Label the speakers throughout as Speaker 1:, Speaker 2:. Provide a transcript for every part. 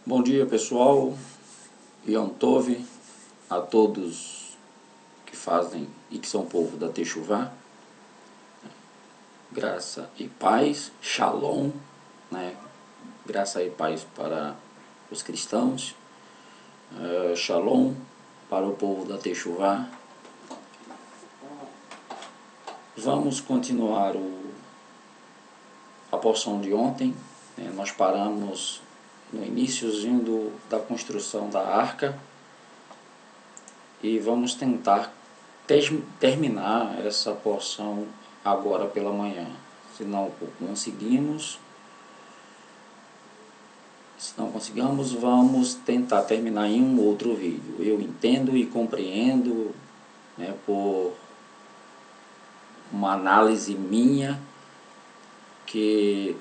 Speaker 1: Bom dia, pessoal. Yom Tov a todos que fazem e que são povo da Techuvá. Graça e paz, Shalom, né? Graça e paz para os cristãos, Shalom para o povo da Techuvá. Vamos continuar a porção de ontem, né? Nós paramos no iniciozinho da construção da arca e vamos tentar terminar essa porção agora pela manhã. Se não conseguimos, vamos tentar terminar em um outro vídeo. Eu entendo e compreendo, né, por uma análise minha, que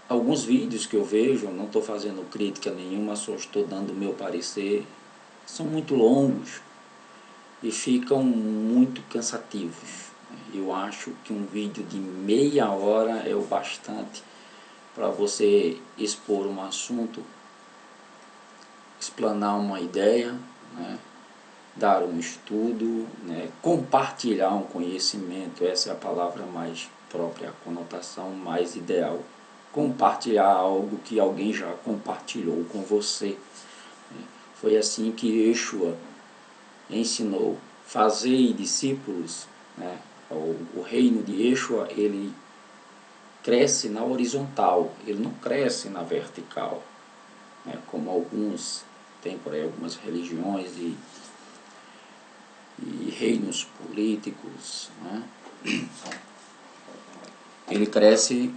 Speaker 1: alguns vídeos que eu vejo, não estou fazendo crítica nenhuma, só estou dando o meu parecer, são muito longos e ficam muito cansativos. Eu acho que um vídeo de meia hora é o bastante para você expor um assunto, explanar uma ideia, né, dar um estudo, né, compartilhar um conhecimento. Essa é a palavra mais própria, a conotação mais ideal. Compartilhar algo que alguém já compartilhou com você. Foi assim que Yeshua ensinou: fazei discípulos, né? O reino de Yeshua, ele cresce na horizontal, ele não cresce na vertical, né? Como alguns tem por aí, algumas religiões e reinos políticos, né? Ele cresce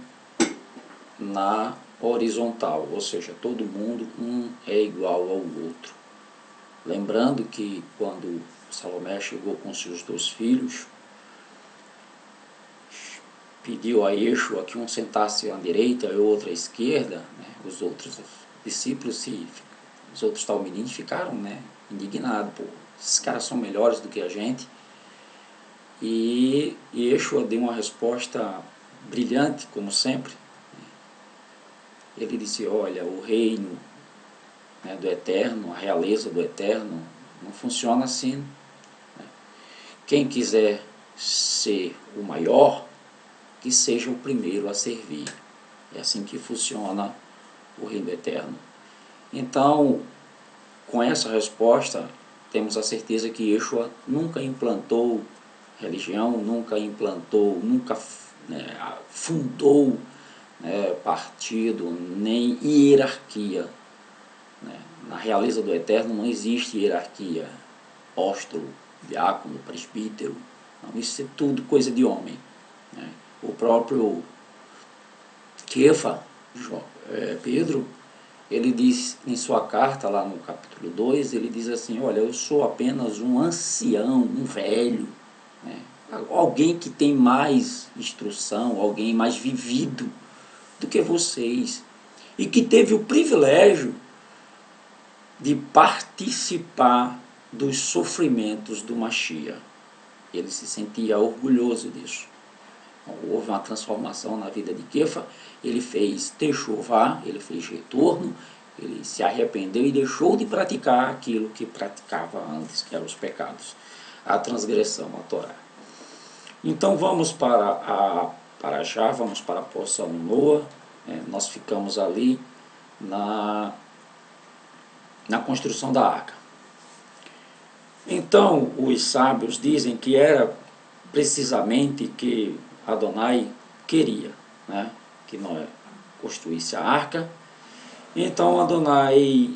Speaker 1: na horizontal, ou seja, todo mundo um é igual ao outro. Lembrando que quando Salomé chegou com seus 2 filhos, pediu a Yeshua que um sentasse à direita e o outro à esquerda, né? Os outros discípulos, os outros talmidim, ficaram, né, indignados. Pô, esses caras são melhores do que a gente. E Yeshua deu uma resposta brilhante, como sempre. Ele disse: olha, o reino, né, do Eterno, a realeza do Eterno, não funciona assim, né? Quem quiser ser o maior, que seja o primeiro a servir. É assim que funciona o reino eterno. Então, com essa resposta, temos a certeza que Yeshua nunca implantou religião, nunca né, fundou, né, partido, nem hierarquia, né? Na realeza do Eterno não existe hierarquia, apóstolo, diácono, presbítero, não, isso é tudo coisa de homem, né? O próprio Kefa, Pedro, ele diz em sua carta, lá no capítulo 2, ele diz assim: olha, eu sou apenas um ancião, um velho, né? Alguém que tem mais instrução, alguém mais vivido do que vocês, e que teve o privilégio de participar dos sofrimentos do Mashiach. Ele se sentia orgulhoso disso. Houve uma transformação na vida de Kefa, ele fez techuvá, ele fez retorno, ele se arrependeu e deixou de praticar aquilo que praticava antes, que eram os pecados, a transgressão, a Torá. Então vamos para já, vamos para a porção Noa, nós ficamos ali na construção da arca. Então os sábios dizem que era precisamente que Adonai queria, né, que Noé construísse a arca. Então Adonai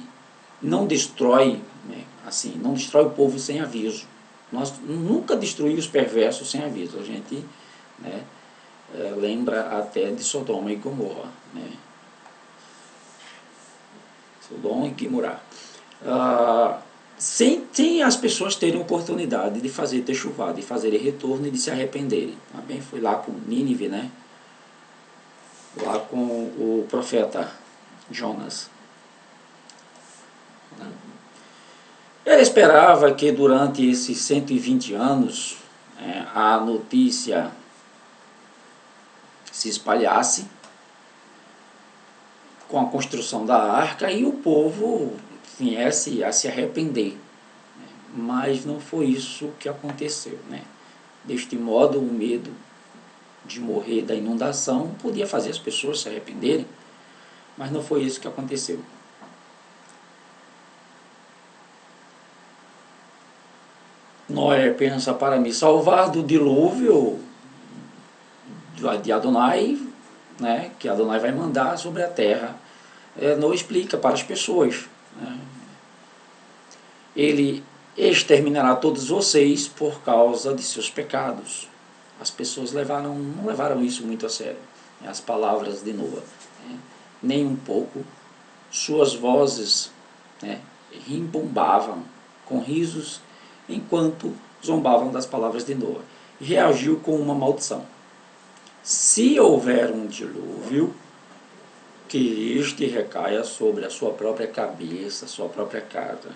Speaker 1: não destrói, né, assim, não destrói o povo sem aviso. Nós nunca destruímos os perversos sem aviso. A gente, né, lembra até de Sodoma e Gomorra, né? Sodoma e Gomorra. Sem as pessoas terem oportunidade de fazer techuvá, de fazerem retorno e de se arrependerem. Também foi lá com Nínive, né? Lá com o profeta Jonas. Ele esperava que durante esses 120 anos, a notícia se espalhasse, com a construção da arca e o povo viesse a se arrepender. Mas não foi isso que aconteceu, né? Deste modo, o medo de morrer da inundação podia fazer as pessoas se arrependerem, mas não foi isso que aconteceu. Noé pensa: para me salvar do dilúvio de Adonai, né, que Adonai vai mandar sobre a terra. Noé explica para as pessoas, né, ele exterminará todos vocês por causa de seus pecados. As pessoas não levaram isso muito a sério, né, as palavras de Noé, né, nem um pouco. Suas vozes, né, rimbombavam com risos enquanto zombavam das palavras de Noé. E reagiu com uma maldição: se houver um dilúvio, que este recaia sobre a sua própria cabeça, sua própria casa,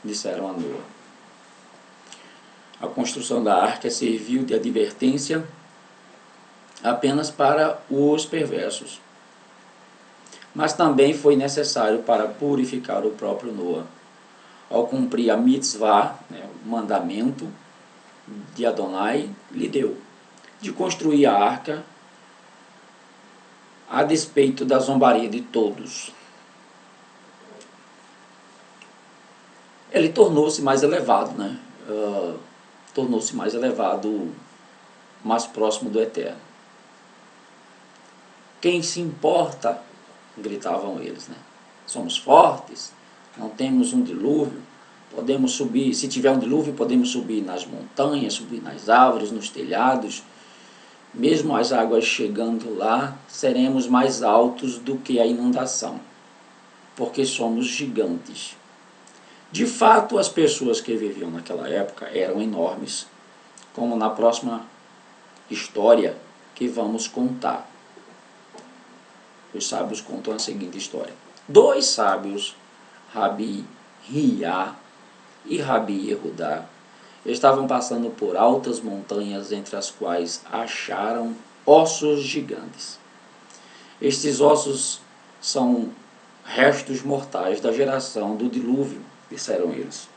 Speaker 1: disseram a Noé. A construção da arca serviu de advertência apenas para os perversos, mas também foi necessário para purificar o próprio Noé, ao cumprir a mitzvah, né, o mandamento de Adonai lhe deu, de construir a arca a despeito da zombaria de todos. Ele tornou-se mais elevado, né? Tornou-se mais elevado, mais próximo do Eterno. Quem se importa, gritavam eles, né? Somos fortes, não temos um dilúvio, podemos subir, se tiver um dilúvio podemos subir nas montanhas, subir nas árvores, nos telhados. Mesmo as águas chegando lá, seremos mais altos do que a inundação, porque somos gigantes. De fato, as pessoas que viviam naquela época eram enormes, como na próxima história que vamos contar. Os sábios contam a seguinte história: 2 sábios, Rabi Hiá e Rabi Yehudá, estavam passando por altas montanhas entre as quais acharam ossos gigantes. Estes ossos são restos mortais da geração do dilúvio, disseram eles.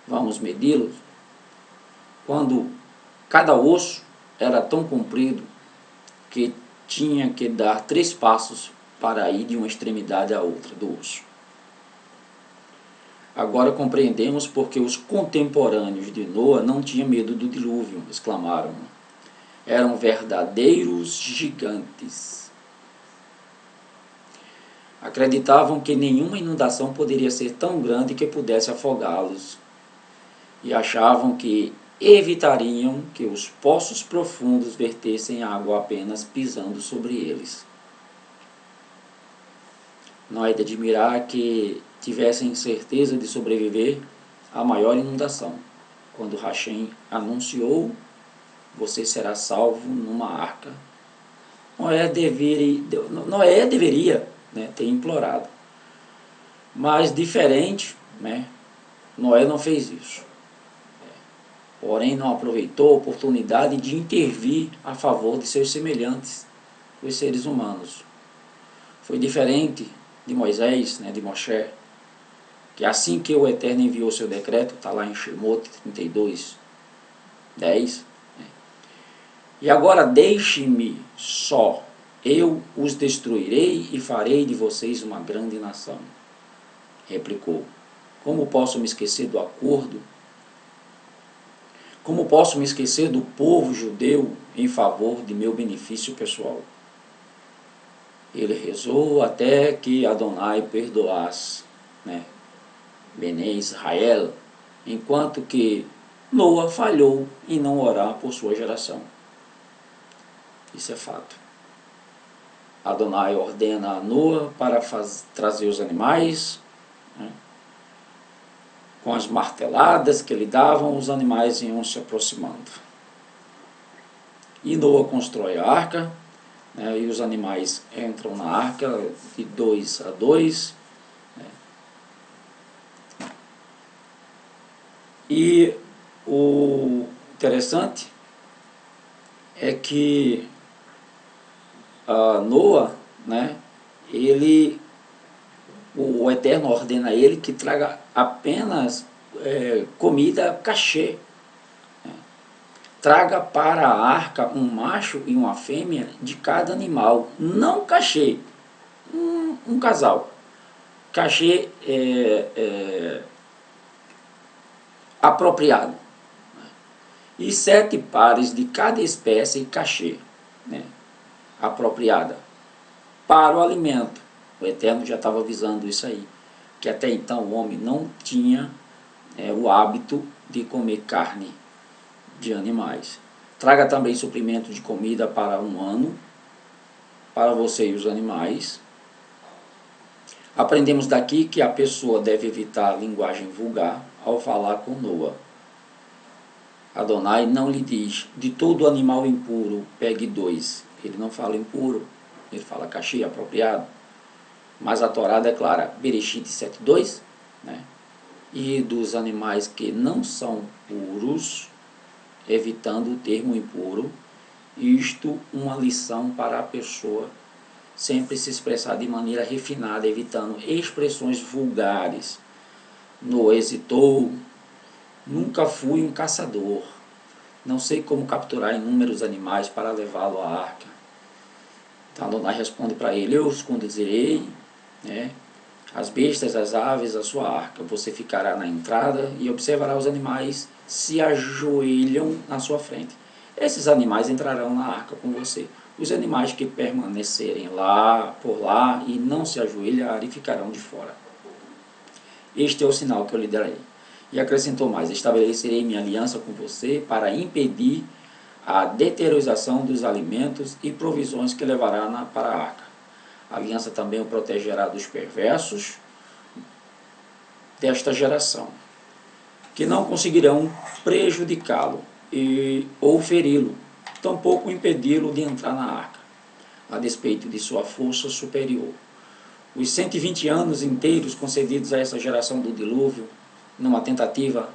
Speaker 1: Vamos medi-los? Quando cada osso era tão comprido que tinha que dar 3 passos para ir de uma extremidade à outra do osso. Agora compreendemos porque os contemporâneos de Noé não tinham medo do dilúvio, exclamaram. Eram verdadeiros gigantes. Acreditavam que nenhuma inundação poderia ser tão grande que pudesse afogá-los, e achavam que evitariam que os poços profundos vertessem água apenas pisando sobre eles. Não é de admirar que tivessem certeza de sobreviver à maior inundação, quando Hashem anunciou: você será salvo numa arca. Noé deveria, né, ter implorado, mas diferente, né, Noé não fez isso. Porém, não aproveitou a oportunidade de intervir a favor de seus semelhantes, os seres humanos. Foi diferente de Moisés, né, de Moshe, que assim que o Eterno enviou seu decreto, está lá em Shemot 32, 10, né, e agora deixe-me só, eu os destruirei e farei de vocês uma grande nação. Replicou: como posso me esquecer do acordo? Como posso me esquecer do povo judeu em favor de meu benefício pessoal? Ele rezou até que Adonai perdoasse, né, Bene Israel, enquanto que Noé falhou em não orar por sua geração. Isso é fato. Adonai ordena a Noé para trazer os animais, né, com as marteladas que lhe davam, os animais iam se aproximando. E Noé constrói a arca, né, e os animais entram na arca de 2 a 2. Né. E o interessante é que Noé, né, ele O Eterno ordena a ele que traga apenas comida cachê. Traga para a arca um macho e uma fêmea de cada animal, não cachê, um casal. Cachê apropriado. E 7 pares de cada espécie cachê, né, apropriada para o alimento. O Eterno já estava avisando isso aí, que até então o homem não tinha o hábito de comer carne de animais. Traga também suprimento de comida para um ano, para você e os animais. Aprendemos daqui que a pessoa deve evitar a linguagem vulgar ao falar com Noa. Adonai não lhe diz, de todo animal impuro, pegue 2. Ele não fala impuro, ele fala cachê, apropriado. Mas a Torá declara, Bereshit 7:2, né? E dos animais que não são puros, evitando o termo impuro, isto uma lição para a pessoa sempre se expressar de maneira refinada, evitando expressões vulgares. Noé hesitou, nunca fui um caçador, não sei como capturar inúmeros animais para levá-lo à arca. Então Adonai responde para ele, eu os conduzirei, né, as bestas, as aves, a sua arca. Você ficará na entrada e observará os animais se ajoelham na sua frente. Esses animais entrarão na arca com você. Os animais que permanecerem por lá e não se ajoelharem ficarão de fora. Este é o sinal que eu lhe darei. E acrescentou mais, estabelecerei minha aliança com você para impedir a deterioração dos alimentos e provisões que levará para a arca. A aliança também o protegerá dos perversos desta geração, que não conseguirão prejudicá-lo ou feri-lo, tampouco impedi-lo de entrar na arca, a despeito de sua força superior. Os 120 anos inteiros concedidos a essa geração do dilúvio, numa tentativa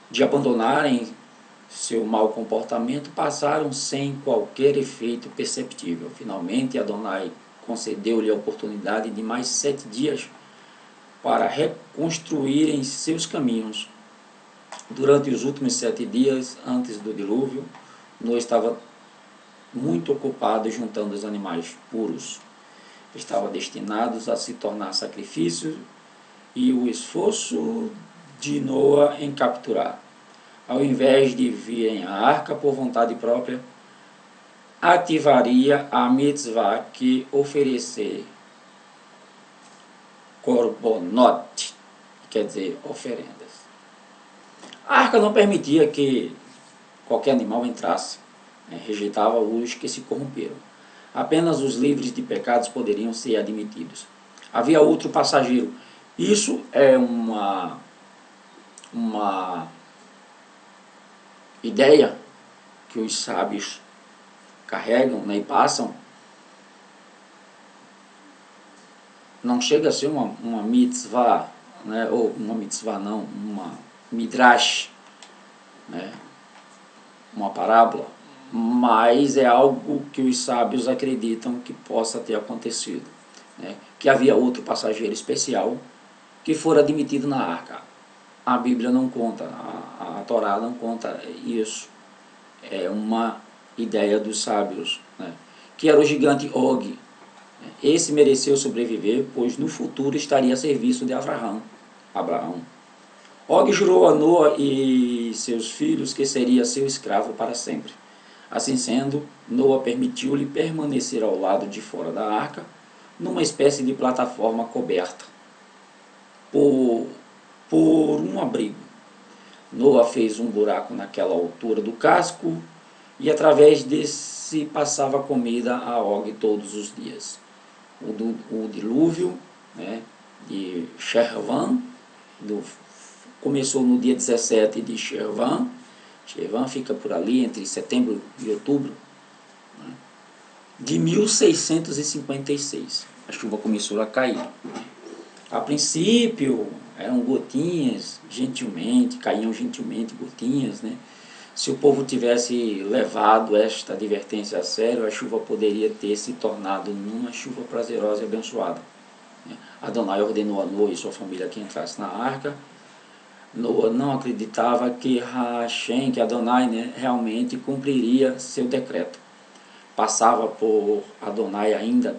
Speaker 1: de abandonarem seu mau comportamento, passaram sem qualquer efeito perceptível. Finalmente, Adonai concedeu-lhe a oportunidade de mais 7 dias para reconstruírem seus caminhos. Durante os últimos 7 dias antes do dilúvio, Noé estava muito ocupado juntando os animais puros. Estavam destinados a se tornar sacrifícios e o esforço de Noé em capturar. Ao invés de virem à arca por vontade própria, ativaria a mitzvah que oferecer korbonot, quer dizer, oferendas. A arca não permitia que qualquer animal entrasse, rejeitava os que se corromperam. Apenas os livres de pecados poderiam ser admitidos. Havia outro passageiro. Isso é uma ideia que os sábios carregam, né, e passam. Não chega a ser uma mitzvah, né, ou uma mitzvah não, uma midrash, né, uma parábola, mas é algo que os sábios acreditam que possa ter acontecido, né, que havia outro passageiro especial que fora admitido na arca. A Bíblia não conta, a Torá não conta isso. É uma ideia dos sábios, né, que era o gigante Og. Esse mereceu sobreviver, pois no futuro estaria a serviço de Abraão. Og jurou a Noa e seus filhos que seria seu escravo para sempre. Assim sendo, Noa permitiu-lhe permanecer ao lado de fora da arca, numa espécie de plataforma coberta por um abrigo. Noa fez um buraco naquela altura do casco e através desse passava comida a Og todos os dias. O dilúvio, né, de Shervan começou no dia 17 de Shervan. Shervan fica por ali entre setembro e outubro, né, de 1656. A chuva começou a cair. A princípio eram gotinhas, caíam gentilmente gotinhas, né? Se o povo tivesse levado esta advertência a sério, a chuva poderia ter se tornado numa chuva prazerosa e abençoada. Adonai ordenou a Noa e sua família que entrasse na arca. Noa não acreditava que Hashem, que Adonai, né, realmente cumpriria seu decreto. Passava por Adonai ainda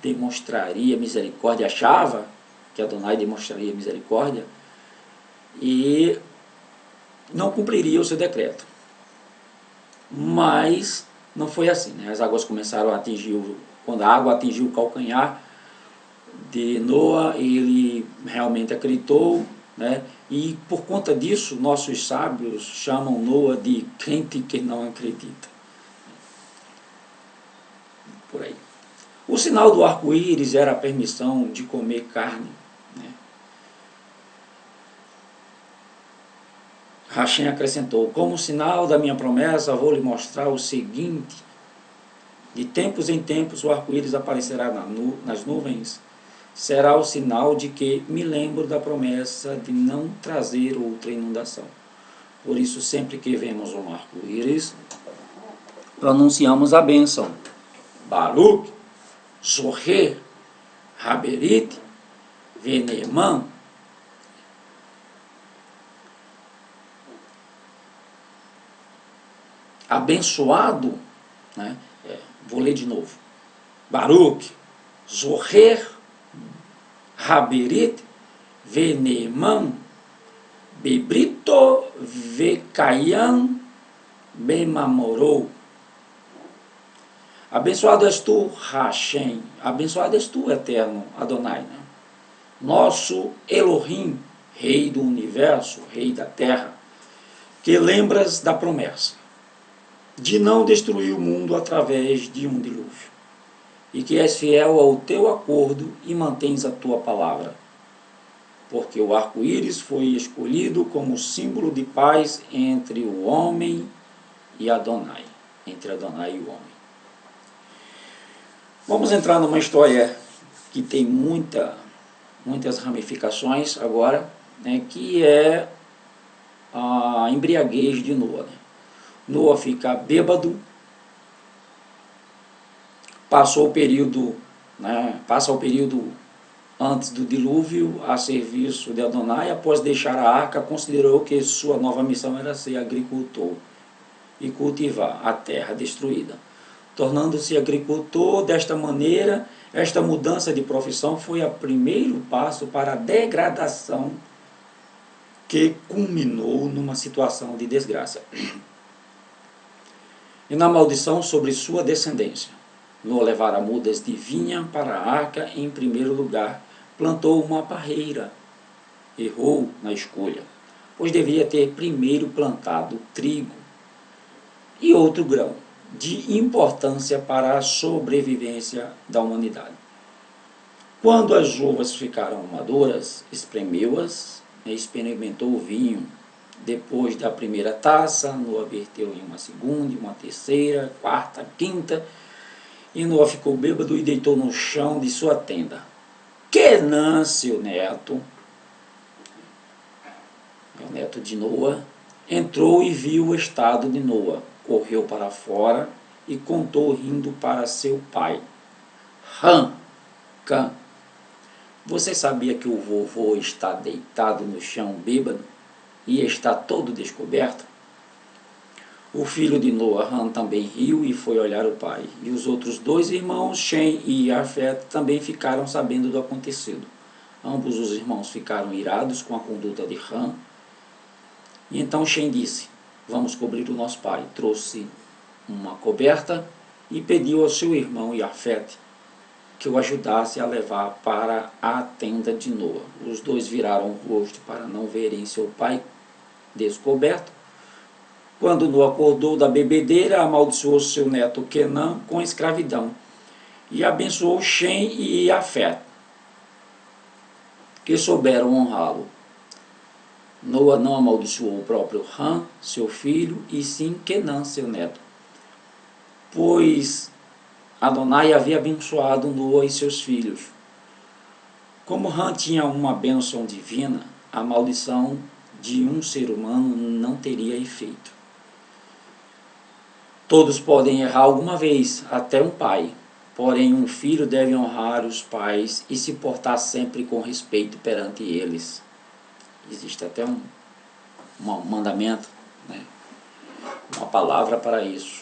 Speaker 1: demonstraria misericórdia, achava que Adonai demonstraria misericórdia e não cumpriria o seu decreto. Mas não foi assim, né? As águas começaram a atingir, quando a água atingiu o calcanhar de Noa, ele realmente acreditou, né? E por conta disso, nossos sábios chamam Noa de crente que não acredita. Por aí. O sinal do arco-íris era a permissão de comer carne, né? Hashem acrescentou: como sinal da minha promessa, vou lhe mostrar o seguinte: de tempos em tempos o arco-íris aparecerá nas nuvens. Será o sinal de que me lembro da promessa de não trazer outra inundação. Por isso, sempre que vemos um arco-íris, pronunciamos a bênção. Baruch, Zoher, Haberit, Veneman. Abençoado, né? Vou ler de novo. Baruch, Zoher, Haberit, Veneman, Bebrito, Vekayam, Bemamorou. Abençoado és tu, Hashem, abençoado és tu, eterno Adonai, né? Nosso Elohim, Rei do Universo, Rei da Terra, que lembras da promessa de não destruir o mundo através de um dilúvio, e que és fiel ao teu acordo e mantens a tua palavra, porque o arco-íris foi escolhido como símbolo de paz entre o homem e Adonai, entre Adonai e o homem. Vamos entrar numa história que tem muitas ramificações agora, né, que é a embriaguez de Noa. Né? Noa fica bêbado, passa o período antes do dilúvio a serviço de Adonai. Após deixar a arca, considerou que sua nova missão era ser agricultor e cultivar a terra destruída. Tornando-se agricultor desta maneira, esta mudança de profissão foi o primeiro passo para a degradação que culminou numa situação de desgraça e na maldição sobre sua descendência. Noa levara mudas de vinha para a arca. Em primeiro lugar, plantou uma parreira. Errou na escolha, pois deveria ter primeiro plantado trigo e outro grão, de importância para a sobrevivência da humanidade. Quando as uvas ficaram maduras, espremeu-as e experimentou o vinho. Depois da primeira taça, Noa verteu em uma segunda, uma terceira, quarta, quinta, e Noa ficou bêbado e deitou no chão de sua tenda. Quenã, seu neto, o neto de Noa, entrou e viu o estado de Noa. Correu para fora e contou rindo para seu pai. Cã, você sabia que o vovô está deitado no chão bêbado e está todo descoberto? O filho de Noa, Ham, também riu e foi olhar o pai. E os outros dois irmãos, Shem e Jafet, também ficaram sabendo do acontecido. Ambos os irmãos ficaram irados com a conduta de Ham. E então Shem disse: vamos cobrir o nosso pai. Trouxe uma coberta e pediu ao seu irmão Jafet que o ajudasse a levar para a tenda de Noa. Os dois viraram o rosto para não verem seu pai descoberto. Quando Noa acordou da bebedeira, amaldiçoou seu neto Quenã com escravidão e abençoou Shem e Jafet, que souberam honrá-lo. Noa não amaldiçoou o próprio Ham, seu filho, e sim Quenã, seu neto, pois Adonai havia abençoado Noa e seus filhos. Como Ham tinha uma bênção divina, a maldição de um ser humano não teria efeito. Todos podem errar alguma vez, até um pai, Porém, um filho deve honrar os pais e se portar sempre com respeito perante eles. Existe até um mandamento, né? Uma palavra para isso.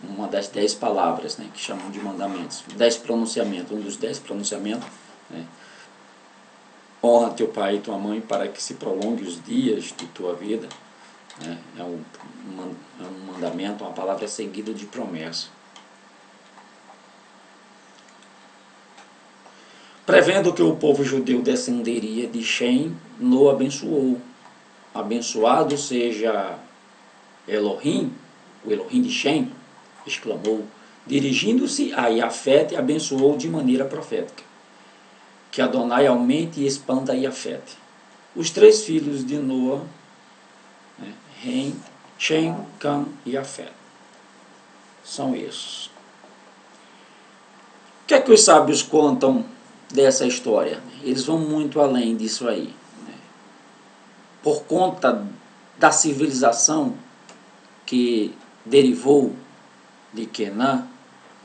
Speaker 1: Uma das 10 palavras, né, que chamam de mandamentos. 10 pronunciamentos, um dos 10 pronunciamentos, né? Honra teu pai e tua mãe para que se prolongue os dias de tua vida. Né? É um mandamento, uma palavra seguida de promessa. Prevendo que o povo judeu descenderia de Shem, Noa abençoou. Abençoado seja Elohim, o Elohim de Shem, exclamou, dirigindo-se a Iafete, abençoou de maneira profética. Que Adonai aumente e expanda Iafete. Os 3 filhos de Noa, né, Rem, Shem, Cam e Iafete, são esses. O que é que os sábios contam dessa história? Eles vão muito além disso aí. Né? Por conta da civilização que derivou de Quenã,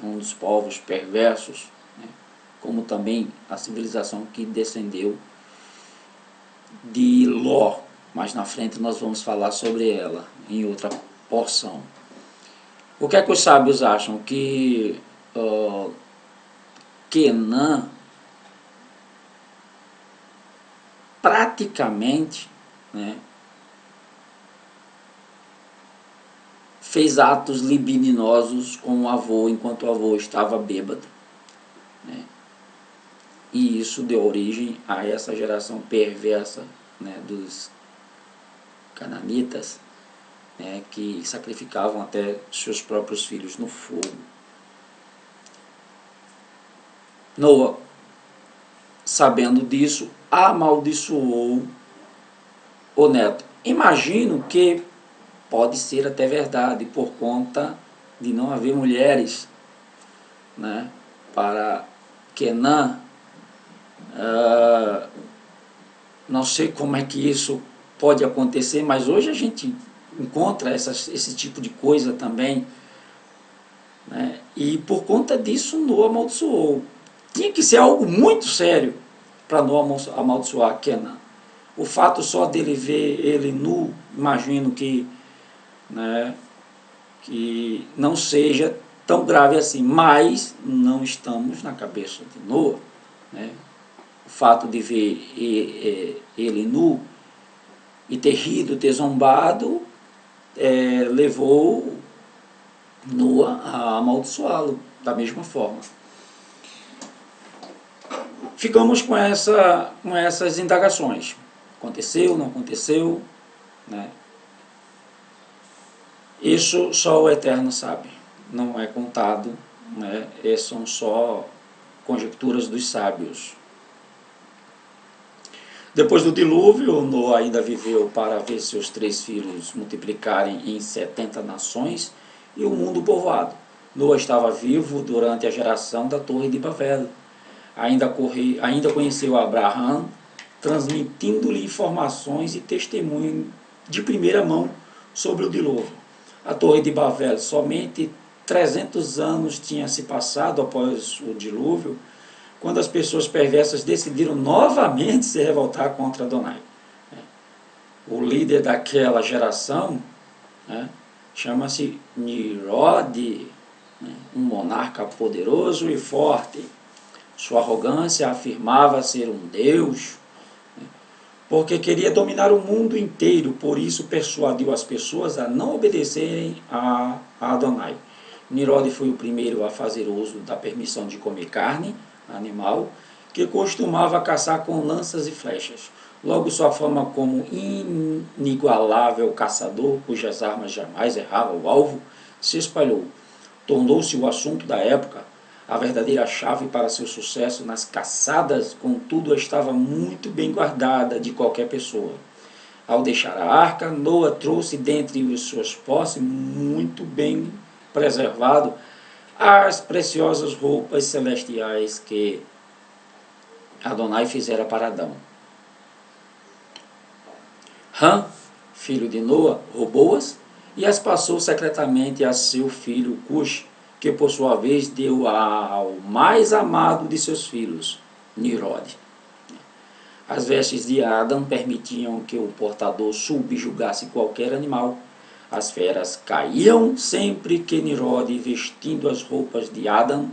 Speaker 1: um dos povos perversos, né? Como também a civilização que descendeu de Ló. Mais na frente nós vamos falar sobre ela em outra porção. O que é que os sábios acham? Que Quenã praticamente, né, fez atos libidinosos com o avô enquanto o avô estava bêbado. Né? E isso deu origem a essa geração perversa, né, dos cananitas, né, que sacrificavam até seus próprios filhos no fogo. Noa, sabendo disso, amaldiçoou o neto. Imagino que pode ser até verdade, por conta de não haver mulheres, né, para Quenã. Não sei como é que isso pode acontecer, mas hoje a gente encontra esse tipo de coisa também, né, e por conta disso Noa amaldiçoou. Tinha que ser algo muito sério para Noa amaldiçoar Quenã. O fato só dele ver ele nu, imagino que, né, que não seja tão grave assim, mas não estamos na cabeça de Noa. Né? O fato de ver ele nu e ter rido, ter zombado, levou Noa a amaldiçoá-lo da mesma forma. Ficamos com essas indagações. Aconteceu, não aconteceu, né? Isso só o Eterno sabe, não é contado, né? São só conjecturas dos sábios. Depois do dilúvio, Noa ainda viveu para ver seus 3 filhos multiplicarem em 70 nações e o mundo povoado. Noa estava vivo durante a geração da Torre de Babel. Ainda conheceu Abraão, transmitindo-lhe informações e testemunho de primeira mão sobre o dilúvio. A Torre de Babel, somente 300 anos tinha se passado após o dilúvio, quando as pessoas perversas decidiram novamente se revoltar contra Adonai. O líder daquela geração, né, chama-se Nimrod, né, um monarca poderoso e forte. Sua arrogância afirmava ser um deus, né, porque queria dominar o mundo inteiro, por isso persuadiu as pessoas a não obedecerem a Adonai. Nimrod foi o primeiro a fazer uso da permissão de comer carne animal, que costumava caçar com lanças e flechas. Logo, sua fama como inigualável caçador, cujas armas jamais erravam o alvo, se espalhou. Tornou-se o assunto da época. A verdadeira chave para seu sucesso nas caçadas, contudo, estava muito bem guardada de qualquer pessoa. Ao deixar a arca, Noa trouxe dentre suas posses, muito bem preservado, as preciosas roupas celestiais que Adonai fizera para Adão. Ram, filho de Noa, roubou-as e as passou secretamente a seu filho Cush, que por sua vez deu ao mais amado de seus filhos, Nirode. As vestes de Adão permitiam que o portador subjugasse qualquer animal. As feras caíam sempre que Nirode, vestindo as roupas de Adão,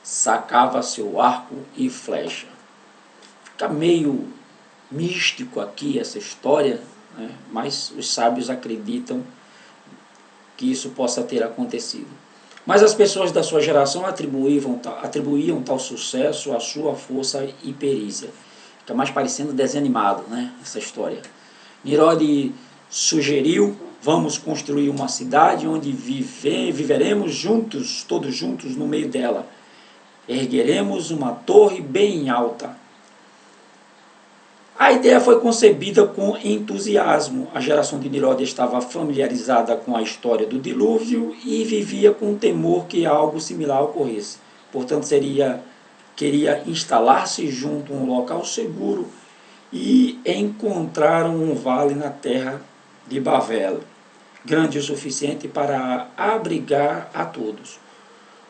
Speaker 1: sacava seu arco e flecha. Fica meio místico aqui essa história, né? Mas os sábios acreditam que isso possa ter acontecido. Mas as pessoas da sua geração atribuíam tal sucesso à sua força e perícia. Fica mais parecendo desenho animado, né, essa história. Nirode sugeriu: vamos construir uma cidade onde viveremos juntos, todos juntos no meio dela. Ergueremos uma torre bem alta. A ideia foi concebida com entusiasmo. A geração de Nirode estava familiarizada com a história do dilúvio e vivia com temor que algo similar ocorresse. Portanto, queria instalar-se junto a um local seguro e encontraram um vale na terra de Bavel, grande o suficiente para abrigar a todos.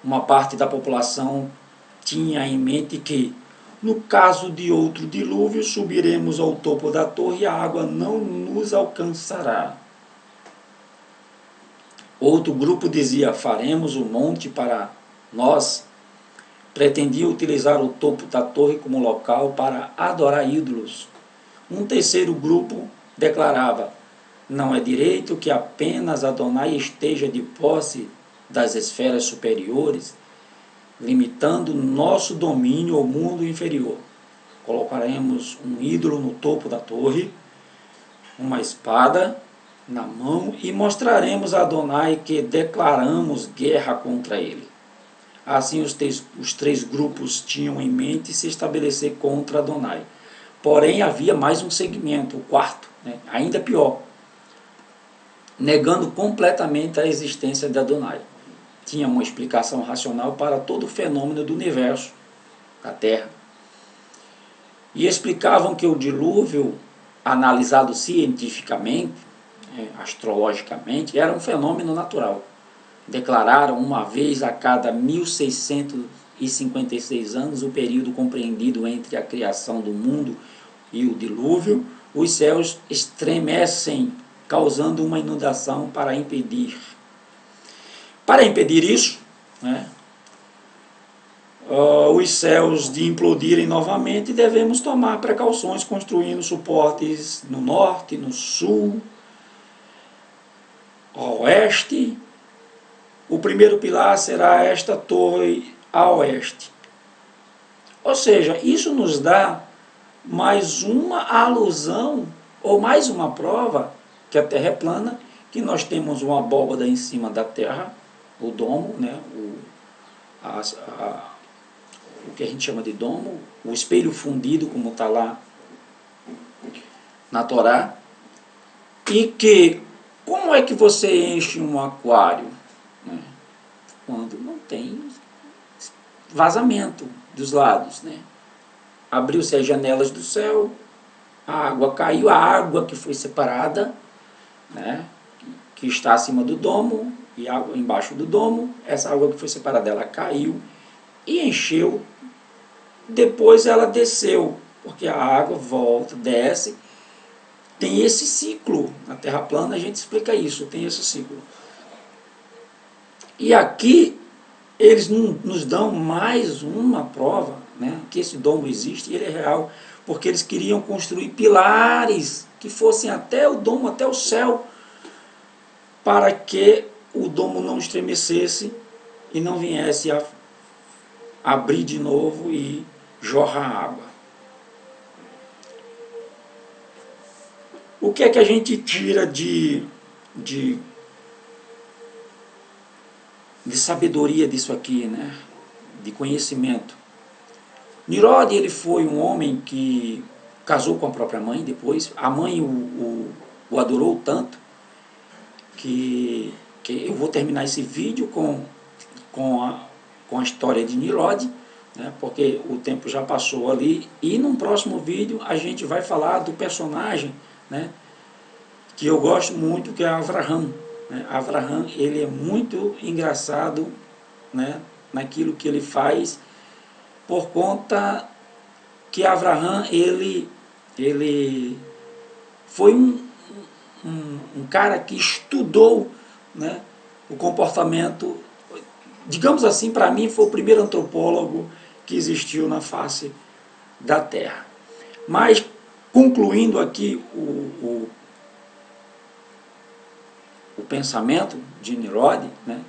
Speaker 1: Uma parte da população tinha em mente que, no caso de outro dilúvio, subiremos ao topo da torre e a água não nos alcançará. Outro grupo dizia: faremos um monte para nós. Pretendia utilizar o topo da torre como local para adorar ídolos. Um terceiro grupo declarava: não é direito que apenas Adonai esteja de posse das esferas superiores, limitando nosso domínio ao mundo inferior. Colocaremos um ídolo no topo da torre, uma espada na mão e mostraremos a Adonai que declaramos guerra contra ele. Assim os três grupos tinham em mente se estabelecer contra Adonai. Porém, havia mais um segmento, o quarto, né, ainda pior, negando completamente a existência de Adonai. Tinha uma explicação racional para todo o fenômeno do universo, da Terra. E explicavam que o dilúvio, analisado cientificamente, astrologicamente, era um fenômeno natural. Declararam uma vez a cada 1656 anos, o período compreendido entre a criação do mundo e o dilúvio, os céus estremecem, causando uma inundação para impedir. Para impedir isso, né, os céus de implodirem novamente, devemos tomar precauções construindo suportes no norte, no sul, oeste. O primeiro pilar será esta torre a oeste. Ou seja, isso nos dá mais uma alusão, ou mais uma prova, que a Terra é plana, que nós temos uma abóbada em cima da Terra, o domo, né, o que a gente chama de domo, o espelho fundido, como está lá na Torá, e que, como é que você enche um aquário? Né, quando não tem vazamento dos lados, né? Abriu-se as janelas do céu, a água caiu, a água que foi separada, né, que está acima do domo e água embaixo do domo, essa água que foi separada, ela caiu e encheu, depois ela desceu, porque a água volta, desce, tem esse ciclo. Na Terra plana a gente explica isso, tem esse ciclo. E aqui eles nos dão mais uma prova, né, que esse domo existe e ele é real, porque eles queriam construir pilares que fossem até o domo, até o céu, para que o domo não estremecesse e não viesse a abrir de novo e jorrar água. O que é que a gente tira de sabedoria disso aqui, né? De conhecimento? Nirode, ele foi um homem que casou com a própria mãe depois. A mãe o adorou tanto que eu vou terminar esse vídeo com a história de Nirode, né, porque o tempo já passou ali, e num próximo vídeo a gente vai falar do personagem, né, que eu gosto muito, que é Avraham. Avraham, ele é muito engraçado né, naquilo que ele faz, por conta que Abraham, ele foi um cara que estudou, né, o comportamento, digamos assim, para mim foi o primeiro antropólogo que existiu na face da Terra. Mas, concluindo aqui o pensamento de Nimrod, né?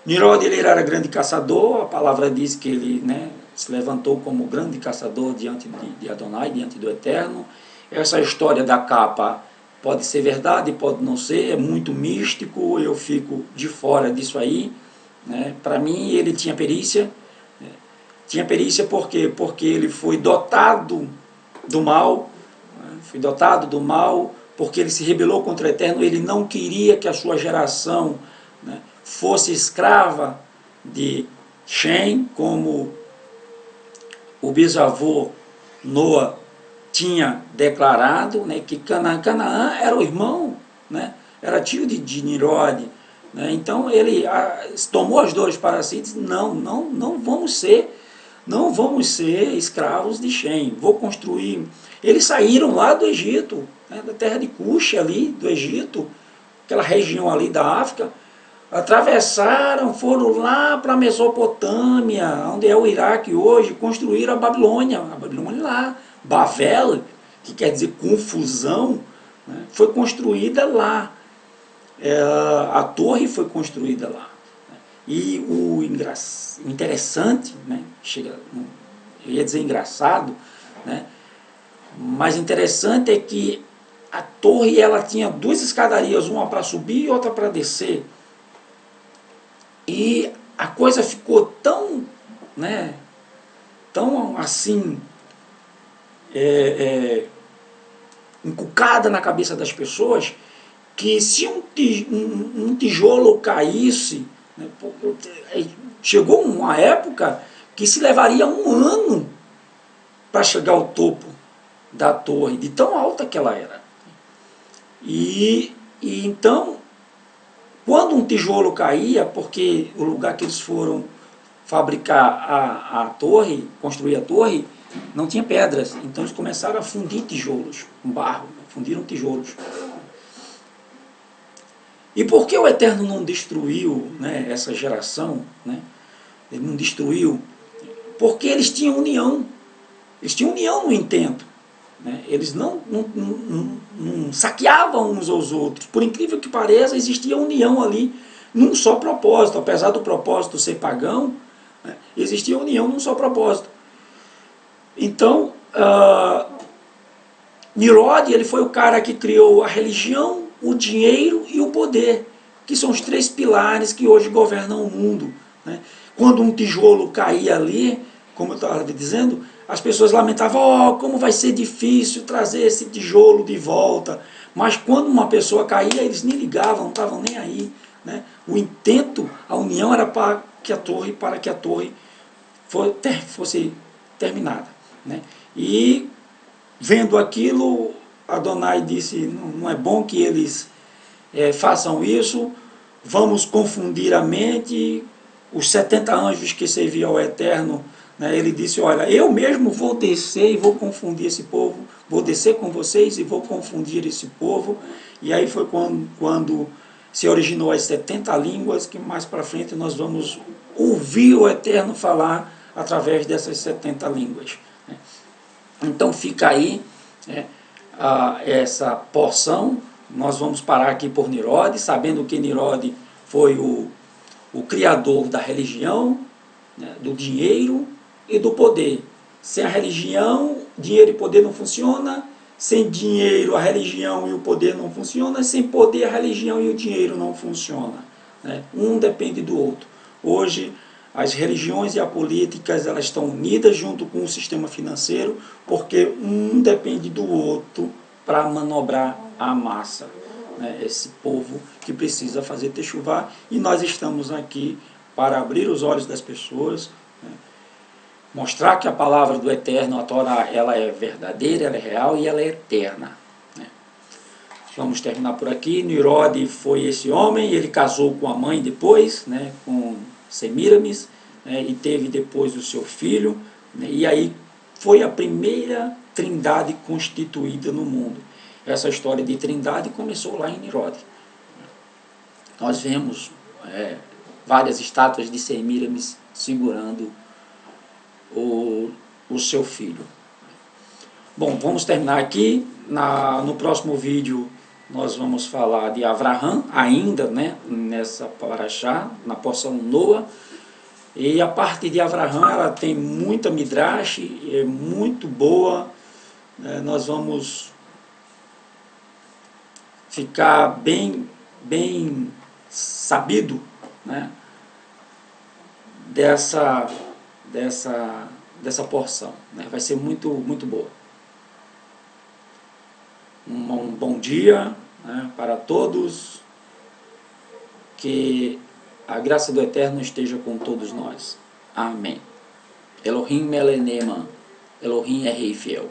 Speaker 1: Nimrod, ele era grande caçador, a palavra diz que ele, né, se levantou como grande caçador diante de Adonai, diante do Eterno. Essa história da capa pode ser verdade, pode não ser, é muito místico, eu fico de fora disso aí, né? Para mim, ele tinha perícia. Tinha perícia por quê? Porque ele foi dotado do mal, né? Foi dotado do mal, porque ele se rebelou contra o Eterno, ele não queria que a sua geração, né, fosse escrava de Shem, como o bisavô Noa tinha declarado, né, que Canaã era o irmão, né, era tio de Nimrod, né, então ele tomou as dores para si e disse, não vamos ser escravos de Shem, vou construir. Eles saíram lá do Egito, né, da terra de Cush ali, do Egito, aquela região ali da África, atravessaram, foram lá para a Mesopotâmia, onde é o Iraque hoje, construíram a Babilônia lá, Bavel, que quer dizer confusão, né, foi construída lá, a torre foi construída lá. E o interessante, né, eu ia dizer engraçado, né, mas interessante é que a torre ela tinha duas escadarias, uma para subir e outra para descer. E a coisa ficou tão, né, tão assim, encucada na cabeça das pessoas, que se um tijolo caísse, né, chegou uma época que se levaria um ano para chegar ao topo da torre, de tão alta que ela era. E então, quando um tijolo caía, porque o lugar que eles foram fabricar a torre, construir a torre, não tinha pedras, então eles começaram a fundir tijolos com barro, fundiram tijolos. E por que o Eterno não destruiu, né, essa geração, né? Ele não destruiu, porque eles tinham união no intento, né? Eles não saqueavam uns aos outros, por incrível que pareça, existia união ali, num só propósito, apesar do propósito ser pagão, né, existia união num só propósito. Então, Nimrod, ele foi o cara que criou a religião, o dinheiro e o poder, que são os três pilares que hoje governam o mundo, né? Quando um tijolo caía ali, como eu estava dizendo, as pessoas lamentavam, como vai ser difícil trazer esse tijolo de volta. Mas quando uma pessoa caía, eles nem ligavam, não estavam nem aí, né? O intento, a união era para que a torre fosse terminada, né? E vendo aquilo, Adonai disse, não é bom que eles façam isso, vamos confundir a mente. Os 70 anjos que serviam ao Eterno, né, ele disse, olha, eu mesmo vou descer e vou confundir esse povo, vou descer com vocês e vou confundir esse povo. E aí foi quando se originou as 70 línguas, que mais para frente nós vamos ouvir o Eterno falar através dessas 70 línguas. Né. Então fica aí, né, essa porção. Nós vamos parar aqui por Nimrod, sabendo que Nimrod foi o criador da religião, né, do dinheiro e do poder. Sem a religião, dinheiro e poder não funciona. Sem dinheiro, a religião e o poder não funcionam. Sem poder, a religião e o dinheiro não funcionam, né? Um depende do outro. Hoje, as religiões e a política, elas estão unidas junto com o sistema financeiro, porque um depende do outro para manobrar a massa, né? Esse povo que precisa fazer techuvá, e nós estamos aqui para abrir os olhos das pessoas, né? Mostrar que a palavra do Eterno, a Torá, ela é verdadeira, ela é real e ela é eterna, né? Vamos terminar por aqui. Nimrod foi esse homem, ele casou com a mãe depois, né, com Semíramis, né, e teve depois o seu filho, né, e aí foi a primeira trindade constituída no mundo. Essa história de trindade começou lá em Nimrod. Nós vemos várias estátuas de Semíramis segurando o seu filho. Bom, vamos terminar aqui. No próximo vídeo nós vamos falar de Avraham, ainda, né, nessa paraxá, na porção Noa. E a parte de Avraham, ela tem muita midrash, é muito boa. Nós vamos ficar bem sabido, né, dessa porção, né? Vai ser muito boa. Um bom dia, né, para todos, que a graça do Eterno esteja com todos nós. Amém. Elohim Meleneman, Elohim é Rei Fiel.